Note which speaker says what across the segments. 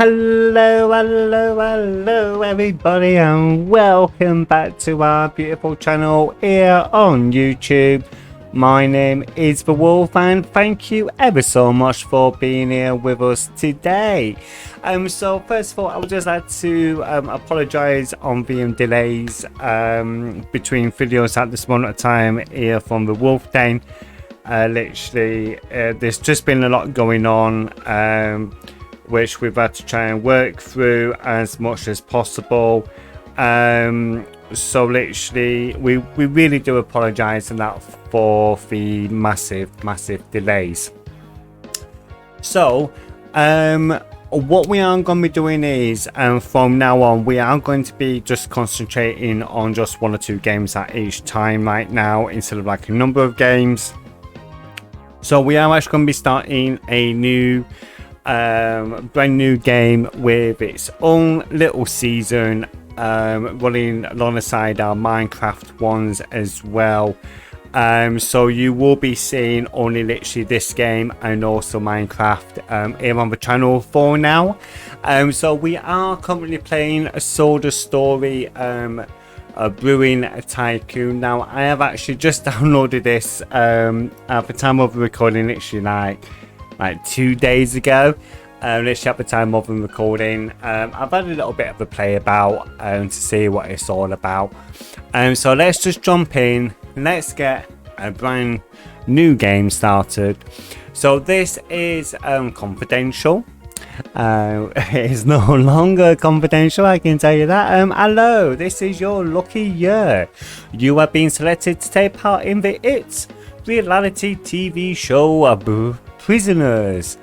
Speaker 1: Hello everybody, and welcome back to our beautiful channel here on YouTube. My name is The Wolf, and thank you ever so much for being here with us today. So first of all, I would just like to apologize on the delays between videos at this moment of time here from the Wolf Den. Literally, there's just been a lot going on, which we've had to try and work through as much as possible. So literally, we really do apologize on that for the massive delays. So what we are going to be doing is, from now on, we are going to be just concentrating on just 1 or 2 games at each time right now, instead of like a number of games. So we are actually going to be starting a new brand new game with its own little season, running alongside our Minecraft ones as well. So you will be seeing only literally this game and also Minecraft here on the channel for now. So we are currently playing a Soda Story, a Brewing Tycoon. Now I have actually just downloaded this at the time of recording, literally like 2 days ago. Literally at the time of the recording. I've had a little bit of a play about to see what it's all about. So let's just jump in. Let's get a brand new game started. So this is confidential. It's no longer confidential, I can tell you that. Hello, this is your lucky year. You have been selected to take part in the It's reality TV show Prisoners.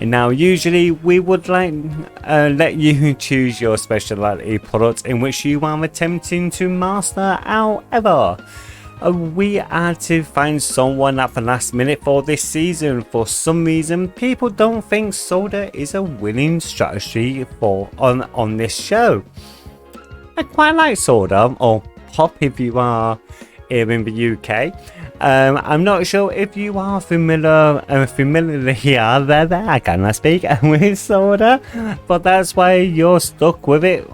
Speaker 1: Now usually we would let you choose your specialty product in which you are attempting to master. However, we had to find someone at the last minute for this season. For some reason, people don't think soda is a winning strategy on this show. I quite like soda, or pop if you are here in the UK. I'm not sure if you are familiar I cannot speak with soda, but that's why you're stuck with it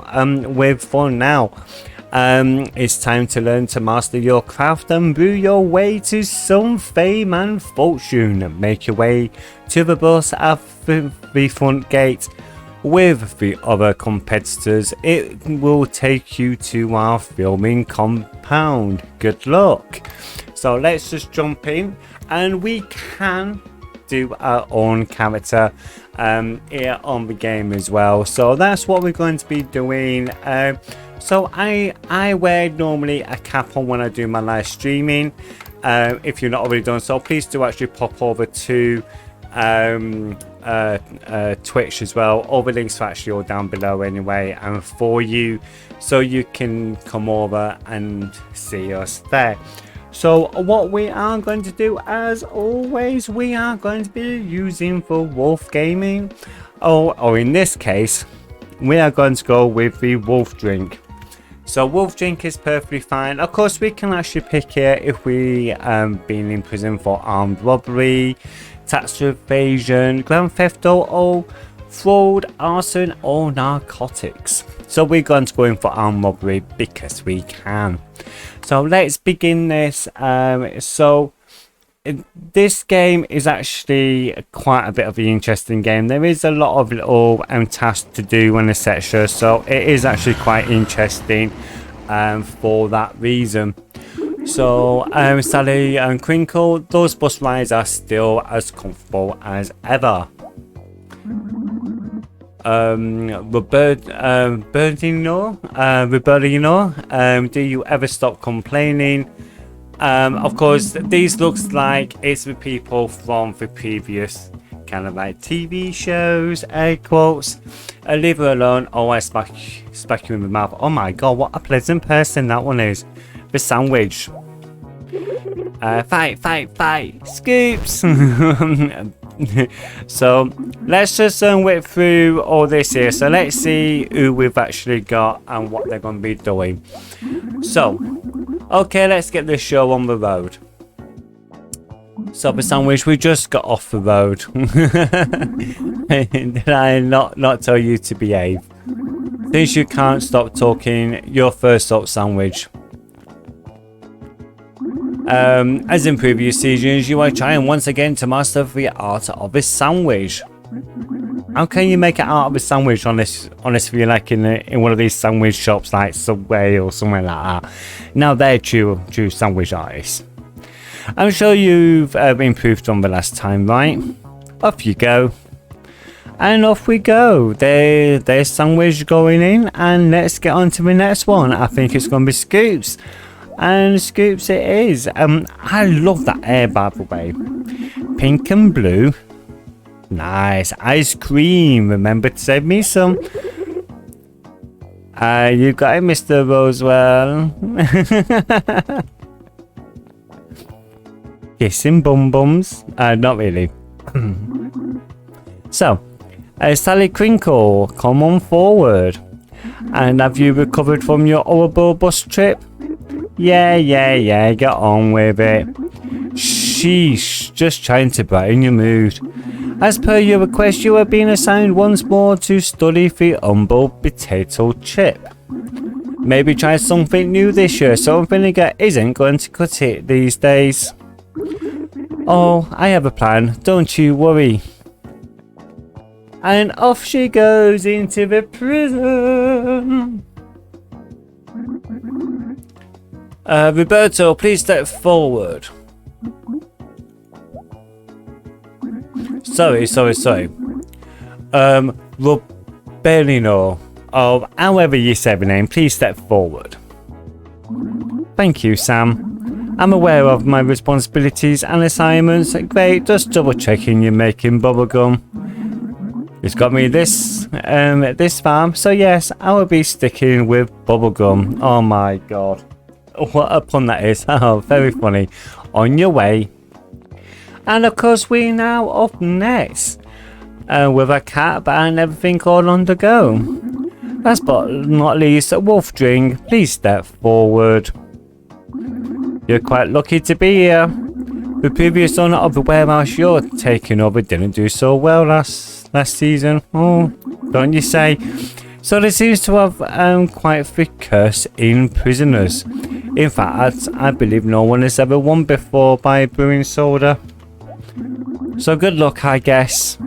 Speaker 1: for now. It's time to learn to master your craft and brew your way to some fame and fortune. Make your way to the bus at the front gate with the other competitors. It will take you to our filming compound. Good luck. So let's just jump in, and we can do our own character here on the game as well. So that's what we're going to be doing. So I wear normally a cap on when I do my live streaming. If you're not already done so, please do actually pop over to Twitch as well. All the links are actually all down below anyway, and for you, so you can come over and see us there. So what we are going to do, as always, we are going to be using the Wolf Gaming, or in this case, we are going to go with the Wolf Drink. So Wolf Drink is perfectly fine. Of course, we can actually pick here if we been in prison for armed robbery, tax evasion, grand theft auto, fraud, arson, or narcotics. So we're going to go in for armed robbery because we can. So let's begin this. So this game is actually quite a bit of an interesting game. There is a lot of little tasks to do and etc. So it is actually quite interesting for that reason. So Sally and Crinkle, those bus rides are still as comfortable as ever. Robertino, do you ever stop complaining? Of course, these looks like it's the people from the previous kind of like TV shows, air quotes. Leave her alone. Oh, I smack you in the mouth. Oh my god, what a pleasant person that one is. The sandwich. Fight, scoops. So let's just whip through all this here. So let's see who we've actually got and what they're going to be doing. So okay, let's get this show on the road. So the sandwich, we just got off the road. Did I not tell you to behave? Since you can't stop talking, your first up sandwich. As in previous seasons, you are trying once again to master the art of a sandwich. How can you make it out of a sandwich honestly, like in one of these sandwich shops like Subway or somewhere like that? Now they're true sandwich artists. I'm sure you've improved on the last time, right? Off you go. And off we go. There's sandwich going in, and let's get on to the next one. I think it's going to be Scoops. And Scoops it is. I love that air, by the way. Pink and blue. Nice. Ice cream. Remember to save me some. You got it, Mr. Rosewell. Kissing bum bums. Not really. So, Sally Crinkle, come on forward. And have you recovered from your horrible bus trip? Yeah, get on with it. Sheesh, just trying to brighten your mood. As per your request, you have been assigned once more to study the humble potato chip. Maybe try something new this year. Salt and vinegar isn't going to cut it these days. Oh, I have a plan, don't you worry. And off she goes into the prison. Roberto, please step forward. Sorry. Rubelino, or however you say the name, please step forward. Thank you, Sam. I'm aware of my responsibilities and assignments. Great, just double checking you're making bubblegum. It's got me this farm, so yes, I will be sticking with bubblegum. Oh my god. What a pun that is. Oh, very funny. On your way. And of course, we're now up next. With a cat and everything all on the go. Last but not least, Wolf Drink, please step forward. You're quite lucky to be here. The previous owner of the warehouse you're taking over didn't do so well last season. Oh, don't you say? So there seems to have quite the curse in prisoners. In fact, I believe no one has ever won before by Brewing Soda. So good luck, I guess.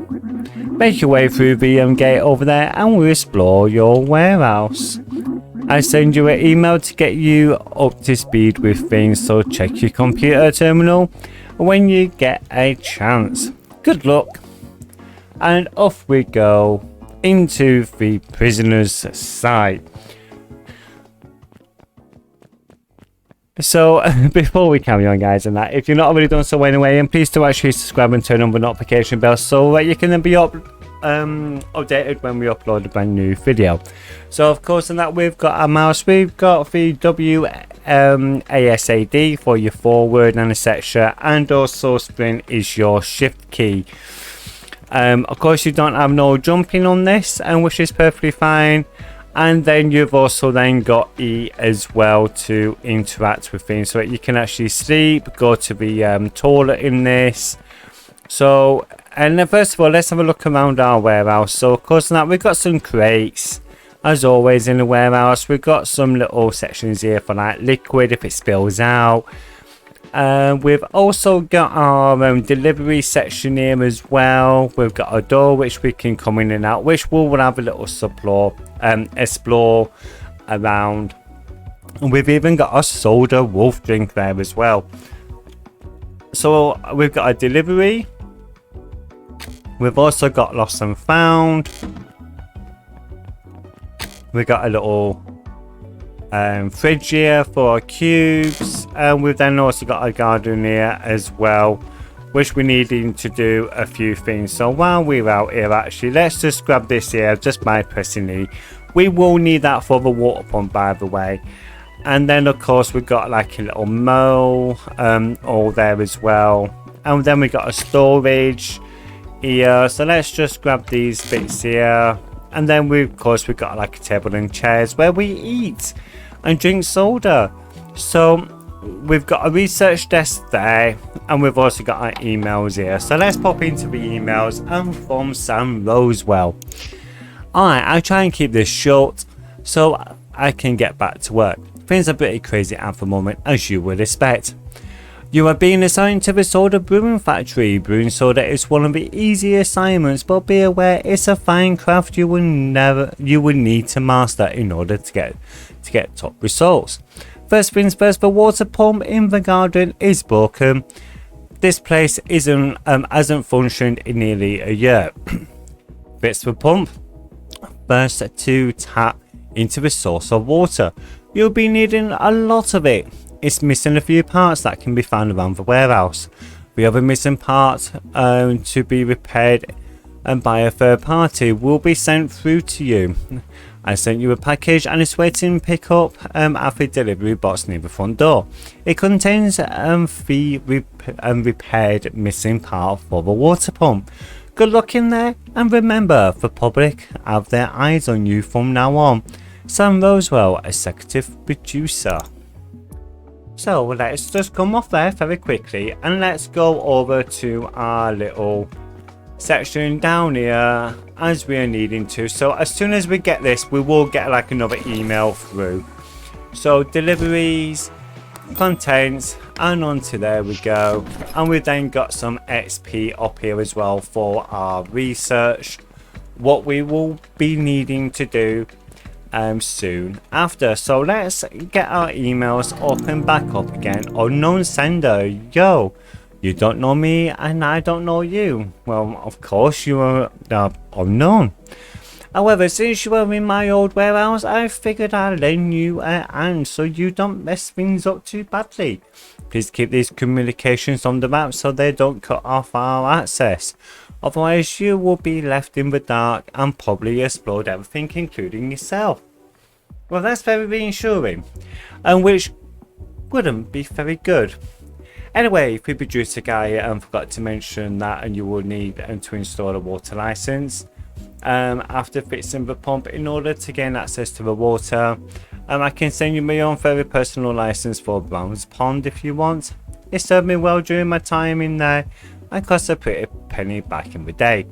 Speaker 1: Make your way through the gate over there and we'll explore your warehouse. I send you an email to get you up to speed with things, so check your computer terminal when you get a chance. Good luck. And off we go into the prisoner's site. So before we carry on, guys, and that, if you're not already done so anyway, and please do actually subscribe and turn on the notification bell so that you can then be updated when we upload a brand new video. So of course, in that we've got a mouse, we've got the WASD for your forward and etc, and also sprint is your shift key. Of course, you don't have no jumping on this, and which is perfectly fine. And then you've also then got E as well to interact with things, so that you can actually sleep, go to the toilet in this. So, and then first of all, let's have a look around our warehouse. So of course now we've got some crates, as always in the warehouse. We've got some little sections here for like liquid if it spills out. We've also got our delivery section here as well. We've got a door which we can come in and out, which we'll have a little explore around. And we've even got a soda wolf drink there as well. So we've got a delivery. We've also got lost and found. We've got a little fridge here for our cubes, and we've then also got a garden here as well, which we're needing to do a few things. So while we're out here, actually, let's just grab this here just by pressing E. We will need that for the water pump, by the way. And then of course we've got like a little mole all there as well, and then we got a storage here. So let's just grab these bits here, and then we've got like a table and chairs where we eat and drink soda. So we've got a research desk there, and we've also got our emails here. So let's pop into the emails. And from Sam Rosewell. Alright, I'll try and keep this short so I can get back to work. Things are pretty crazy at the moment, as you would expect. You are being assigned to the Soda Brewing Factory. Brewing Soda is one of the easy assignments, but be aware it's a fine craft you will need to master in order to get top results. First things first, the water pump in the garden is broken. This place hasn't functioned in nearly a year. Fix the pump. First to tap into the source of water. You'll be needing a lot of it. It's missing a few parts that can be found around the warehouse. The other missing parts to be repaired by a third party will be sent through to you. I sent you a package and it's waiting to pick up at the delivery box near the front door. It contains the repaired missing part for the water pump. Good luck in there, and remember, the public have their eyes on you from now on. Sam Rosewell, Executive Producer. So let's just come off there very quickly and let's go over to our little section down here as we are needing to. So as soon as we get this, we will get like another email through. So deliveries, contents, and onto there we go. And we then got some XP up here as well for our research, what we will be needing to do soon after. So let's get our emails up and back up again. Unknown sender, yo, you don't know me and I don't know you. Well, of course you are unknown. However, since you are in my old warehouse, I figured I'd lend you a hand so you don't mess things up too badly. Please keep these communications on the map so they don't cut off our access. Otherwise, you will be left in the dark and probably explode everything, including yourself. Well, that's very reassuring, and which wouldn't be very good. Anyway, the producer guy forgot to mention that, and you will need to install a water license after fixing the pump in order to gain access to the water. I can send you my own very personal license for Brown's Pond if you want. It served me well during my time in there and cost a pretty penny back in the day.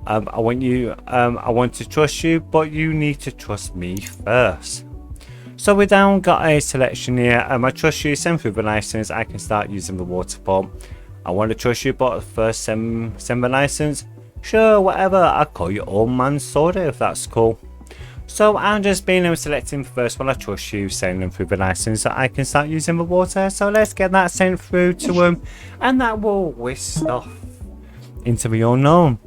Speaker 1: I want to trust you, but you need to trust me first. So we down got a selection here. I trust you, send through the license, I can start using the water pump. I want to trust you, but first send the license. Sure, whatever, I'll call you Old Man Soda if that's cool. So I'm just selecting the first one. I trust you, send them through the license so I can start using the water. So let's get that sent through to them, and that will whisk off into the unknown.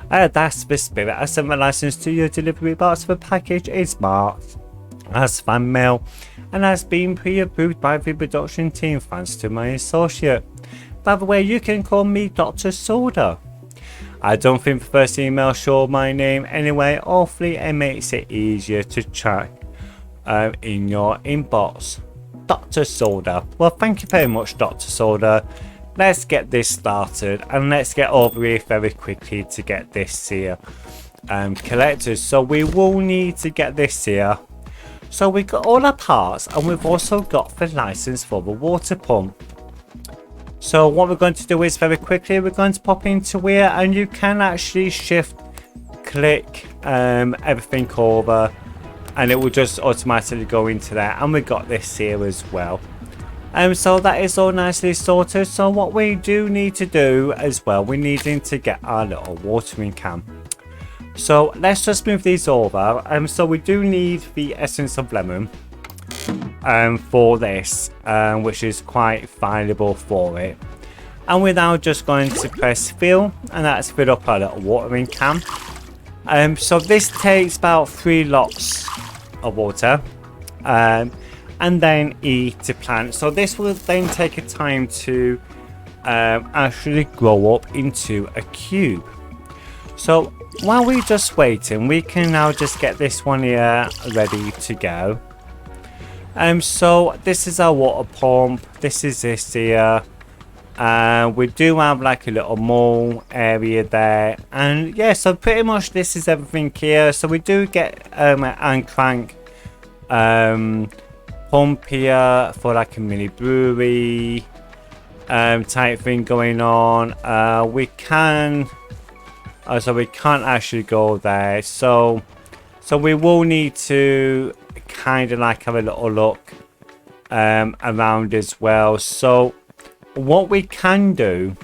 Speaker 1: That's the spirit. I sent the license to your delivery box. The package is marked as fan mail and has been pre-approved by the production team thanks to my associate. By the way, you can call me Dr. Soda. I don't think the first email showed my name anyway. Hopefully it makes it easier to track in your inbox. Dr. Soda. Well, thank you very much, Dr. Soda. Let's get this started and let's get over here very quickly to get this here collected. So we will need to get this here. So we got all our parts and we've also got the license for the water pump. So what we're going to do is very quickly we're going to pop into here, and you can actually shift click everything over and it will just automatically go into there, and we got this here as well. So that is all nicely sorted. So what we do need to do as well, we're needing to get our little watering can. So let's just move these over. So we do need the essence of lemon for this, which is quite valuable for it. And we're now just going to press fill, and that's fill up our little watering can. So this takes about 3 lots of water, and then E to plant. So this will then take a time to actually grow up into a cube. So while we're just waiting, we can now just get this one here ready to go. So this is our water pump. This is this here. We do have like a little mole area there, and yeah, so pretty much this is everything here. So we do get and crank pump here for like a mini brewery type thing going on. We can't actually go there, so we will need to kind of like have a little look around as well. So what we can do,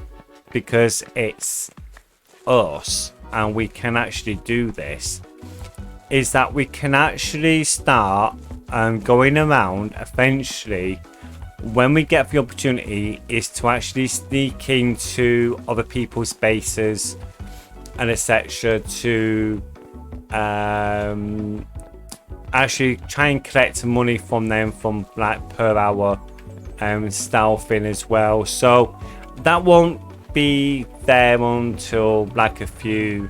Speaker 1: because it's us and we can actually do this, is that we can actually start going around. Eventually, when we get the opportunity, is to actually sneak into other people's bases and etc. to actually try and collect money from them from like per hour style thing as well. So that won't be there until like a few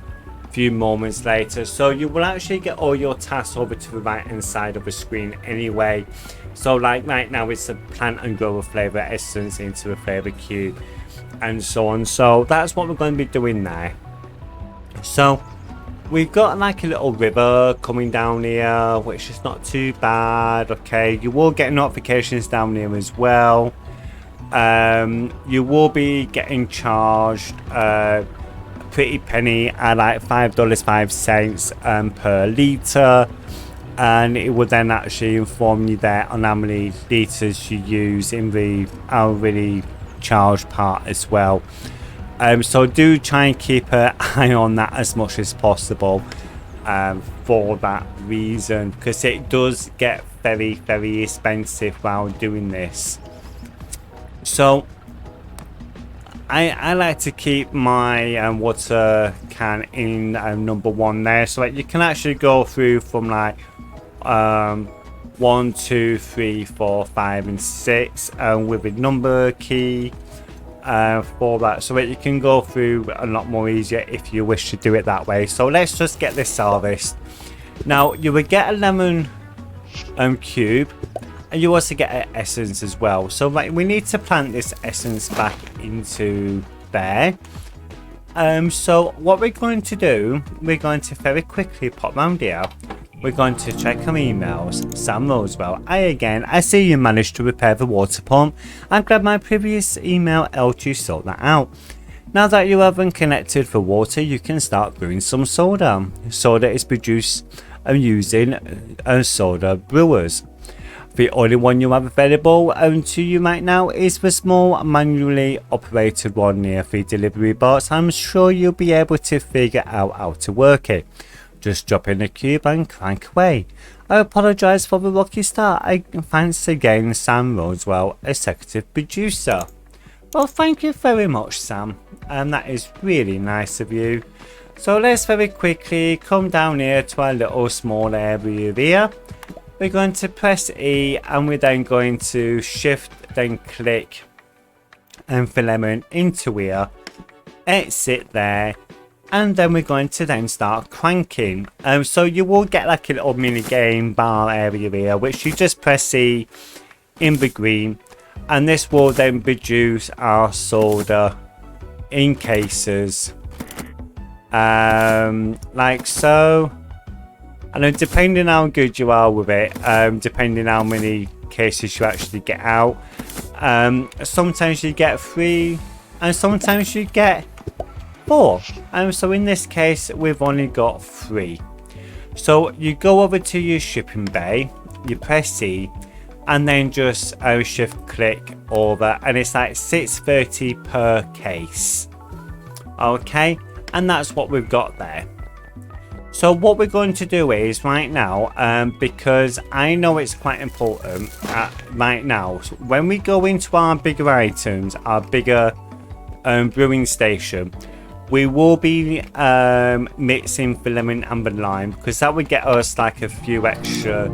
Speaker 1: moments later. So you will actually get all your tasks over to the right hand side of the screen anyway. So like right now it's a plant and grow a flavor essence into a flavor cube and so on. So that's what we're going to be doing there. So we've got like a little river coming down here, which is not too bad. Okay, you will get notifications down here as well. You will be getting charged a pretty penny at like $5.05 per litre, and it will then actually inform you there on how many litres you use in the hourly charge part as well. So do try and keep an eye on that as much as possible for that reason, because it does get very, very expensive while doing this. So I like to keep my water can in number 1 there, so that you can actually go through from like 1, 2, 3, 4, 5 and 6 with a number key for that, so that you can go through a lot more easier if you wish to do it that way. So let's just get this harvest. Now you will get a lemon cube, and you also get an essence as well. So like, we need to plant this essence back into there. So what we're going to do, we're going to very quickly pop round here. We're going to check our emails. Sam Rosewell, I see you managed to repair the water pump. I'm glad my previous email helped you sort that out. Now that you haven't connected the water, you can start brewing some soda. Soda is produced using soda brewers. The only one you have available to you right now is the small manually operated one near the delivery box. I'm sure you'll be able to figure out how to work it. Just drop in the cube and crank away. I apologise for the rocky start. Thanks again, Sam Rosewell, executive producer. Well, thank you very much, Sam, and that is really nice of you. So let's very quickly come down here to our little small area here. We're going to press E, and we're then going to shift, then click and filament into here, exit there, and then we're going to then start cranking. So you will get like a little mini game bar area here, which you just press E in the green, and this will then produce our soda in cases like so. And then depending how good you are with it, depending how many cases you actually get out, sometimes you get 3 and sometimes you get 4. So in this case we've only got 3. So you go over to your shipping bay, you press C, and then just shift click over, and it's like $6.30 per case. Okay, and that's what we've got there. So what we're going to do is right now, because I know it's quite important right now, so when we go into our bigger items, our bigger brewing station, we will be mixing the lemon and the lime, because that would get us like a few extra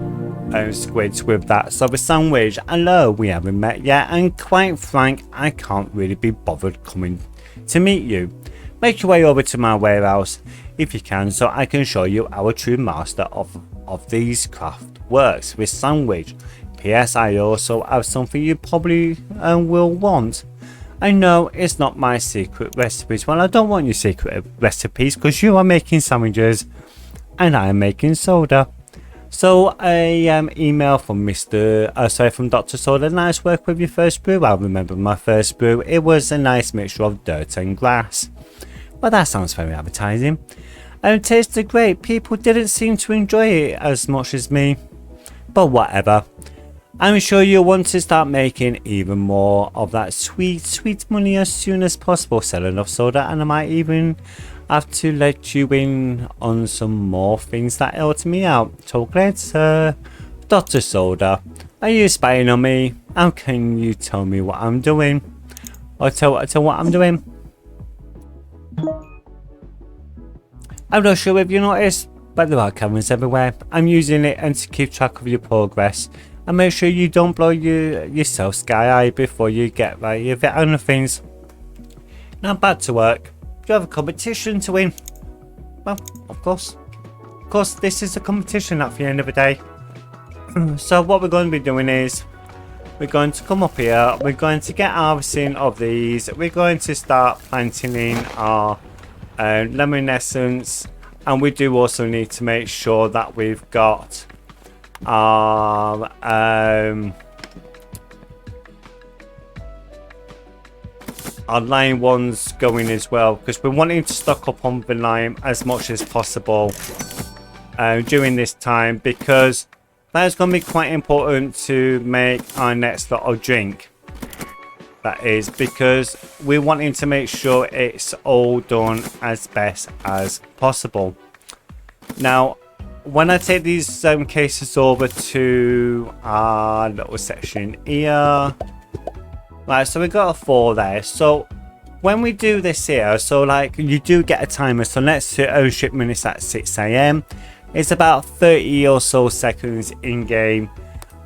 Speaker 1: squids with that. So the sandwich, hello, we haven't met yet, and quite frank, I can't really be bothered coming to meet you. Make your way over to my warehouse if you can, so I can show you our true master of these craft works with sandwich. P.S. I also have something you probably will want. I know it's not my secret recipes. Well, I don't want your secret recipes, because you are making sandwiches and I am making soda. So a email from from Dr. Soda. Nice work with your first brew. I remember my first brew. It was a nice mixture of dirt and grass. Well, that sounds very advertising. And it tasted great. People didn't seem to enjoy it as much as me. But whatever. I'm sure you'll want to start making even more of that sweet, sweet money as soon as possible. Sell enough soda, and I might even have to let you in on some more things that helped me out. Talk later. Dr. Soda, are you spying on me? How can you tell me what I'm doing? Or tell what I'm doing? I'm not sure if you noticed, but there are cameras everywhere. I'm using it and to keep track of your progress. And make sure you don't blow yourself sky high before you get right your vet on the things. Now back to work. Do you have a competition to win? Well, of course. Of course, this is a competition at the end of the day. So what we're going to be doing is we're going to come up here. We're going to get harvesting of these. We're going to start planting in our lemon essence. And we do also need to make sure that we've got our lime ones going as well, because we're wanting to stock up on the lime as much as possible during this time, because that is going to be quite important to make our next lot of drink. That is because we're wanting to make sure it's all done as best as possible. Now when I take these cases over to our little section here, right, so we got a 4 there. So when we do this here, so like you do get a timer. So let's shipment is at 6 AM. It's about 30 or so seconds in game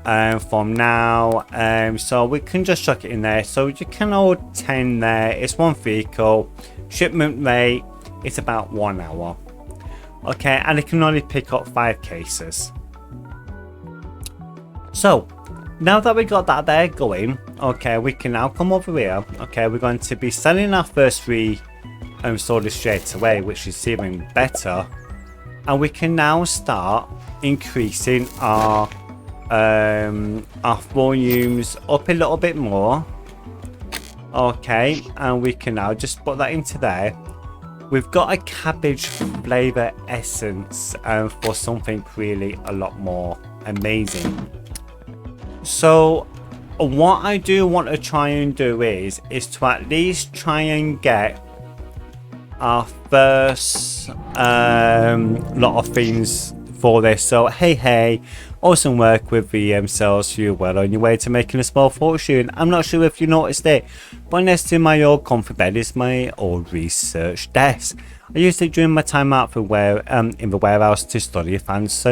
Speaker 1: from now. So we can just chuck it in there. So you can hold 10 there. It's 1 vehicle. Shipment rate is about 1 hour. Okay, and it can only pick up 5 cases. So now that we got that there going, okay, we can now come over here. Okay, we're going to be selling our first 3 soda straight away, which is even better. And we can now start increasing our volumes up a little bit more. Okay, and we can now just put that into there. We've got a cabbage flavor essence for something really a lot more amazing. So what I do want to try and do is to at least try and get our first lot of things for this. So hey, awesome work with the sales. You're well on your way to making a small fortune. I'm not sure if you noticed it, but next to my old comfy bed is my old research desk. I used it during my time out in the warehouse to study advanced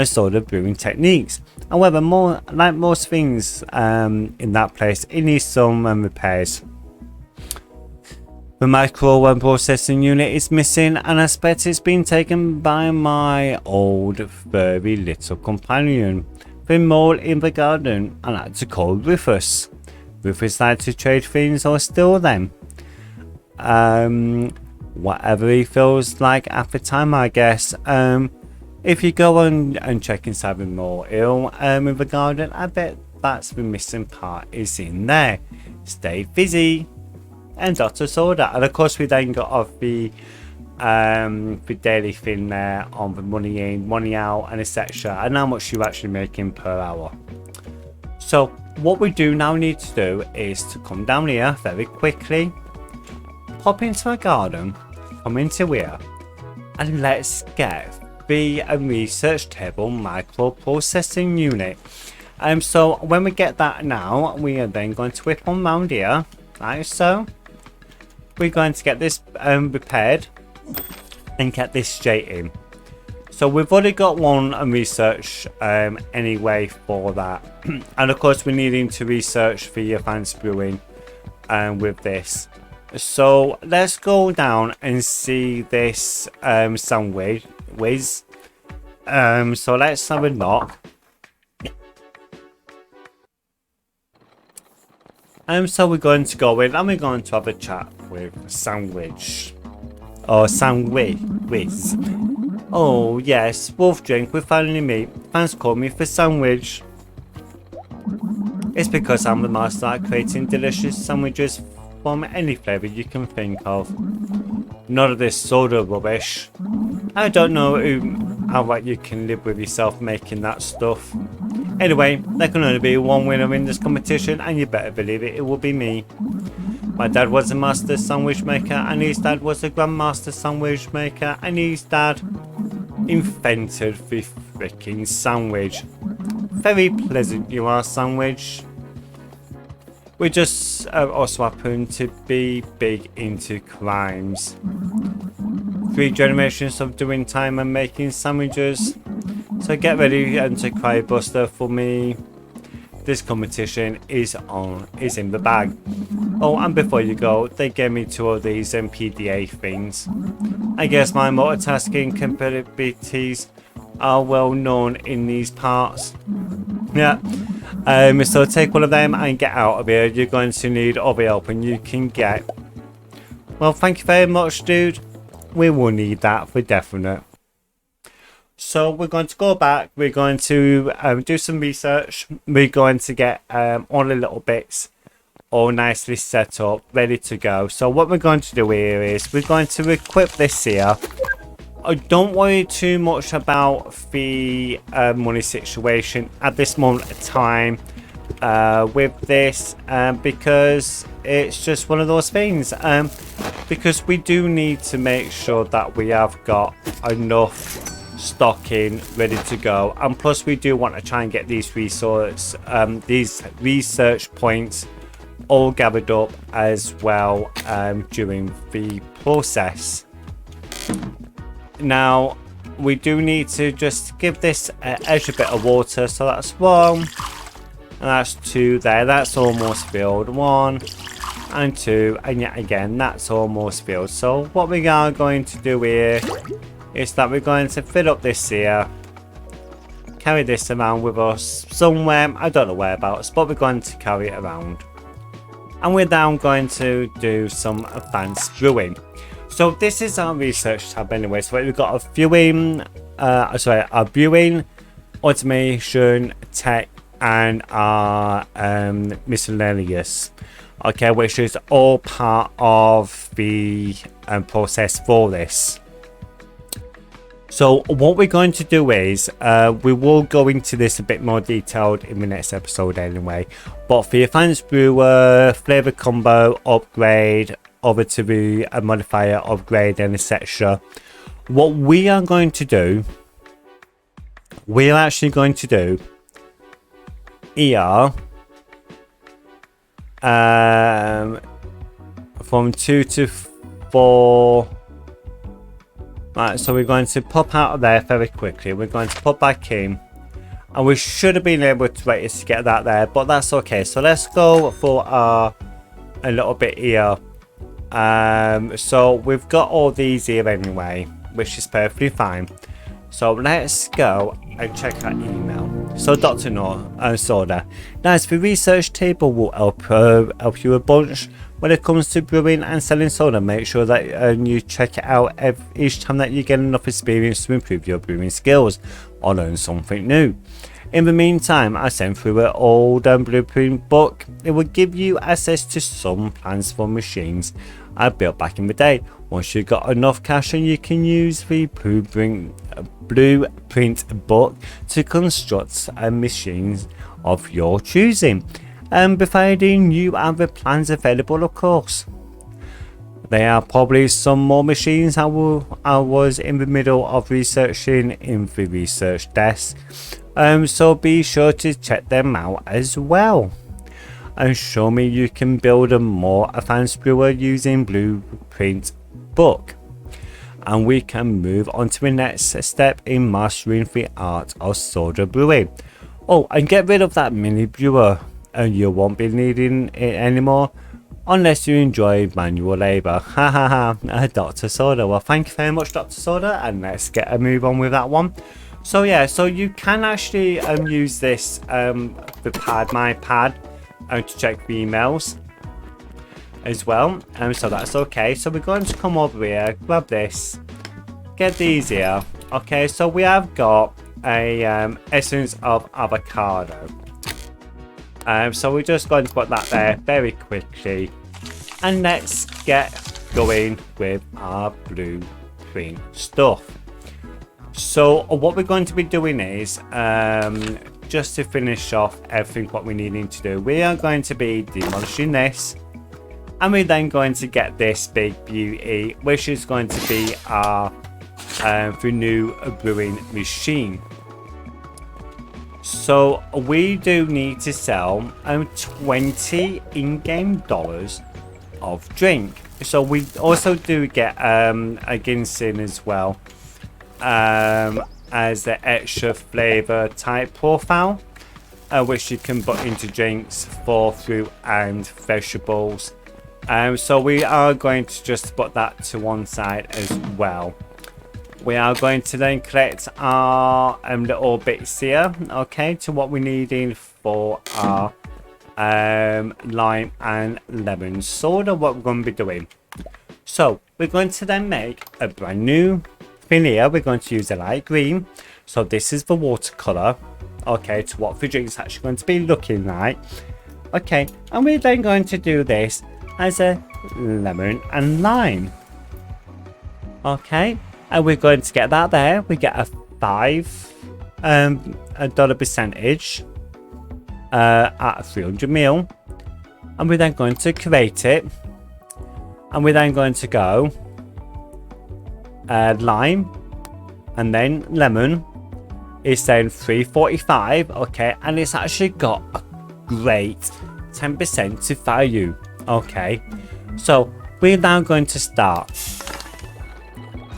Speaker 1: soda brewing techniques. However, like most things in that place, it needs some repairs. The micro processing unit is missing, and I expect it's been taken by my old furry little companion, the mole in the garden. I like to call Rufus. Rufus likes to trade things or steal them. Whatever he feels like at the time, I guess. If you go on and check inside the mole in the garden, I bet that's the missing part is in there. Stay busy. And Dr. Soda, and of course we then got off the daily thing there on the money in, money out, and etc., and how much you're actually making per hour. So what we do now need to do is to come down here very quickly, pop into a garden, come into here, and let's get the research table microprocessing unit. So when we get that now, we are then going to whip on round here, like so. We're going to get this repaired and get this straight in. So we've already got one research anyway for that. And of course we're needing to research the advanced brewing with this. So let's go down and see this sandwich whiz. So let's have a knock. So we're going to go in and we're going to have a chat with Sandwich or Sandwich Whiz. Oh yes, Wolf Drink, we finally meet. Fans call me for sandwich. It's because I'm the master at creating delicious sandwiches from any flavour you can think of. None of this soda rubbish. I don't know how right you can live with yourself making that stuff. Anyway, there can only be one winner in this competition, and you better believe it, it will be me. My dad was a master sandwich maker, and his dad was a grandmaster sandwich maker, and his dad invented the freaking sandwich. Very pleasant you are, sandwich. We just also happen to be big into crimes. 3 generations of doing time and making sandwiches. So get ready and to cry buster for me. This competition is in the bag. Oh, and before you go, they gave me 2 of these PDA things. I guess my multitasking capabilities are well known in these parts. Yeah. So take one of them and get out of here. You're going to need all the help and you can get. Well, thank you very much, dude. We will need that for definite. So we're going to go back. We're going to do some research. We're going to get all the little bits all nicely set up, ready to go. So what we're going to do here is we're going to equip this here. Don't worry too much about the money situation at this moment of time with this because it's just one of those things. Because we do need to make sure that we have got enough stocking ready to go, and plus we do want to try and get these research points all gathered up as well during the process. Now we do need to just give this an extra bit of water, so that's 1 and that's 2 there, that's almost filled, 1 and 2, and yet again that's almost filled. So what we are going to do here is that we're going to fill up this here, carry this around with us somewhere, I don't know whereabouts, but we're going to carry it around. And we're now going to do some advanced brewing. So this is our research tab anyway. So we've got our brewing, automation, tech, and our miscellaneous. Okay, which is all part of the process for this. So what we're going to do is we will go into this a bit more detailed in the next episode anyway. But for your advanced brewer, flavor combo, upgrade, over to the modifier upgrade and etc. What we are going to do, we're actually going to do here from 2 to 4. Right, so we're going to pop out of there very quickly. We're going to pop back in, and we should have been able to wait to get that there, but that's okay. So let's go for a little bit here. So we've got all these here anyway, which is perfectly fine. So let's go and check our email. So Dr. Soda, nice, the research table will help you a bunch when it comes to brewing and selling soda. Make sure that you check it out each time that you get enough experience to improve your brewing skills or learn something new. In the meantime, I sent through an old blueprint book. It will give you access to some plans for machines I built back in the day. Once you've got enough cash, and you can use the blueprint book to construct machines of your choosing, and providing you have the plans available, of course. There are probably some more machines I was in the middle of researching in the research desk, so be sure to check them out as well. And show me you can build a more advanced brewer using blueprint book, and we can move on to the next step in mastering the art of soda brewing. Oh, and get rid of that mini brewer, and you won't be needing it anymore unless you enjoy manual labor. Ha ha ha, Dr. Soda. Well, thank you very much, Dr. Soda, and let's get a move on with that one. So yeah, so you can actually use this my pad to check the emails as well, so that's okay. So we're going to come over here, grab this, get these here. Okay, so we have got a essence of avocado. So we're just going to put that there very quickly, and let's get going with our blueprint stuff. So what we're going to be doing is just to finish off everything what we needing to do, we are going to be demolishing this, and we're then going to get this big beauty, which is going to be our new brewing machine. So we do need to sell 20 in-game dollars of drink. So we also do get a ginseng as well, as the extra flavor type profile, which you can put into drinks for fruit and vegetables. So we are going to just put that to one side as well. We are going to then collect our little bits here, okay, to what we're needing for our lime and lemon soda, what we're going to be doing. So we're going to then make a brand new thing here. We're going to use a light green. So this is the watercolor, okay, to what the drink's actually going to be looking like. Okay, and we're then going to do this as a lemon and lime. Okay. And we're going to get that there. We get a $5 percentage at 300 ml, and we're then going to create it, and we're then going to go lime and then lemon is saying 345, okay, and it's actually got a great 10% to value. Okay, so we're now going to start.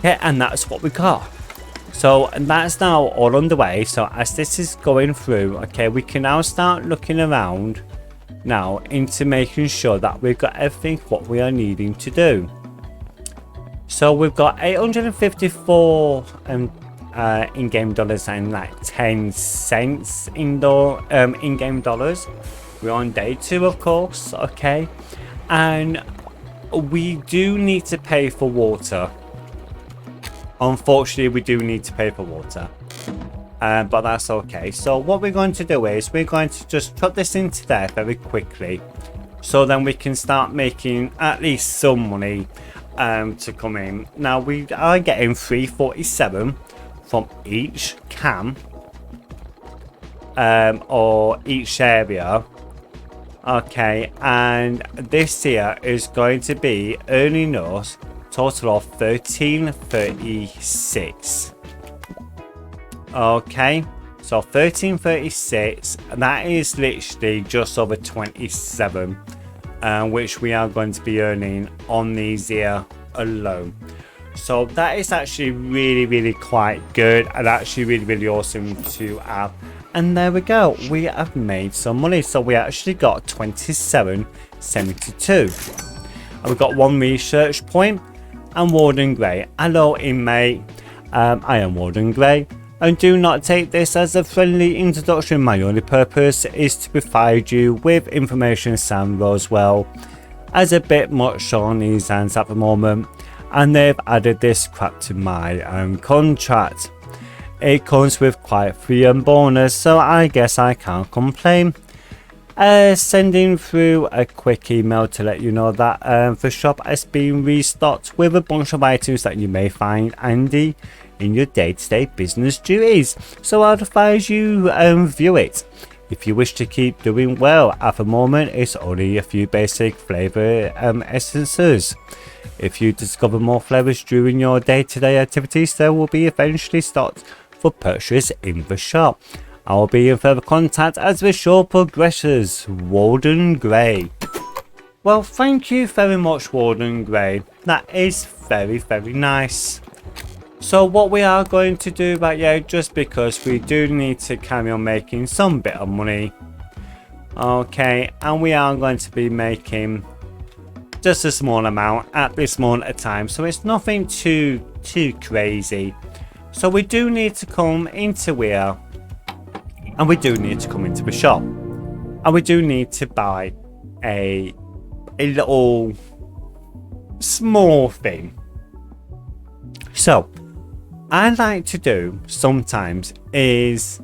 Speaker 1: Okay, and that's what we got. So and that's now all underway. So as this is going through, okay, we can now start looking around now into making sure that we've got everything what we are needing to do. So we've got 854 in-game dollars and like 10 cents in-game dollars. We're on day 2, of course, okay, and we do need to pay for water. Unfortunately, we do need to pay for water, but that's okay. So what we're going to do is we're going to just put this into there very quickly, so then we can start making at least some money to come in. Now we are getting 347 from each can or each area. Okay, and this here is going to be earning us total of 1336. Okay, so 1336, that is literally just over 27, which we are going to be earning on these here alone. So that is actually really quite good, and actually really awesome to have. And there we go, we have made some money. So we actually got 27.72, and we've got 1 research point. And Warden Grey. Hello inmate, I am Warden Grey, and do not take this as a friendly introduction. My only purpose is to provide you with information. Sam Roswell has a bit much on his hands at the moment, and they've added this crap to my contract. It comes with quite a free bonus, so I guess I can't complain. Sending through a quick email to let you know that the shop has been restocked with a bunch of items that you may find handy in your day-to-day business duties, so I'd advise you view it. If you wish to keep doing well, at the moment it's only a few basic flavor essences. If you discover more flavors during your day-to-day activities, they will be eventually stocked for purchase in the shop. I will be in further contact as the show progresses. Warden Grey. Well, thank you very much, Warden Grey. That is very nice. So what we are going to do about just because we do need to carry on making some bit of money. Okay, and we are going to be making just a small amount at this moment of time. So it's nothing too crazy. So we do need to come into here. And we do need to come into the shop, and we do need to buy a little small thing. So I like to do sometimes is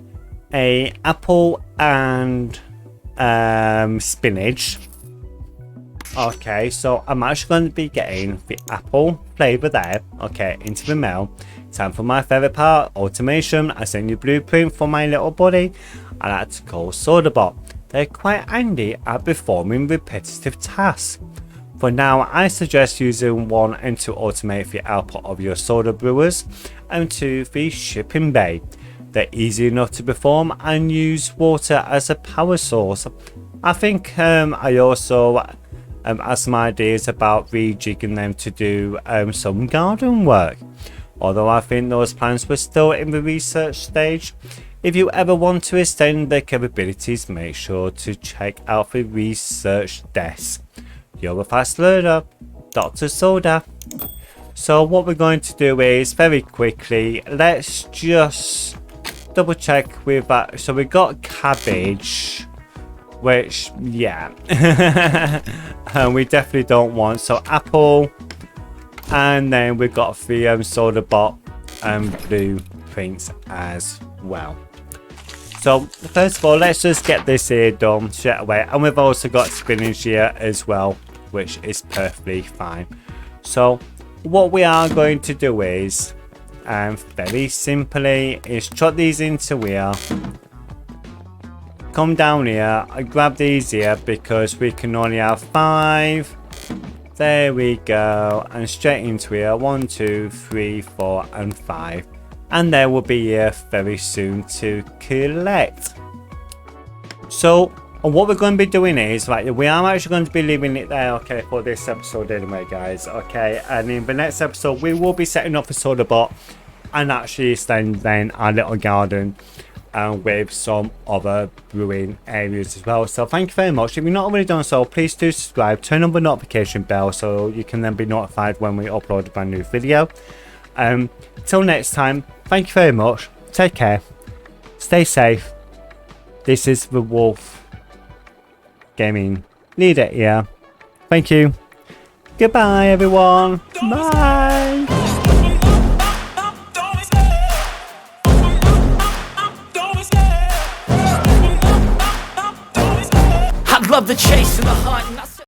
Speaker 1: a apple and spinach. Okay, so I'm actually going to be getting the apple flavour there, okay, into the mill. Time for my favourite part, automation. I send you blueprint for my little buddy. I like to call Soda Bot. They're quite handy at performing repetitive tasks. For now, I suggest using 1 and 2 automate the output of your soda brewers, and 2 the shipping bay. They're easy enough to perform and use water as a power source. I think I also have some ideas about rejigging them to do some garden work, although I think those plans were still in the research stage. If you ever want to extend their capabilities, make sure to check out the research desk. You're a fast learner, Dr. Soda. So what we're going to do is, very quickly, let's just double check with that. So we got cabbage, which, yeah, we definitely don't want. So apple, and then we've got the soda bot and blueprints as well. So first of all, let's just get this here done straight away. And we've also got spinach here as well, which is perfectly fine. So what we are going to do is, very simply, is chuck these into here. Come down here and grab these here because we can only have 5. There we go. And straight into here. 1, 2, 3, 4, and 5. And they will be here very soon to collect. So what we're going to be doing is, right, we are actually going to be leaving it there, okay, for this episode anyway, guys, okay. And in the next episode, we will be setting up a soda bot and actually extending our little garden with some other brewing areas as well. So thank you very much. If you're not already done so, please do subscribe, turn on the notification bell so you can then be notified when we upload a brand new video. Till next time, thank you very much, take care, stay safe. This is the Wolf Gaming leader here. Thank you, goodbye everyone, bye.
Speaker 2: Love the chase and the hunt.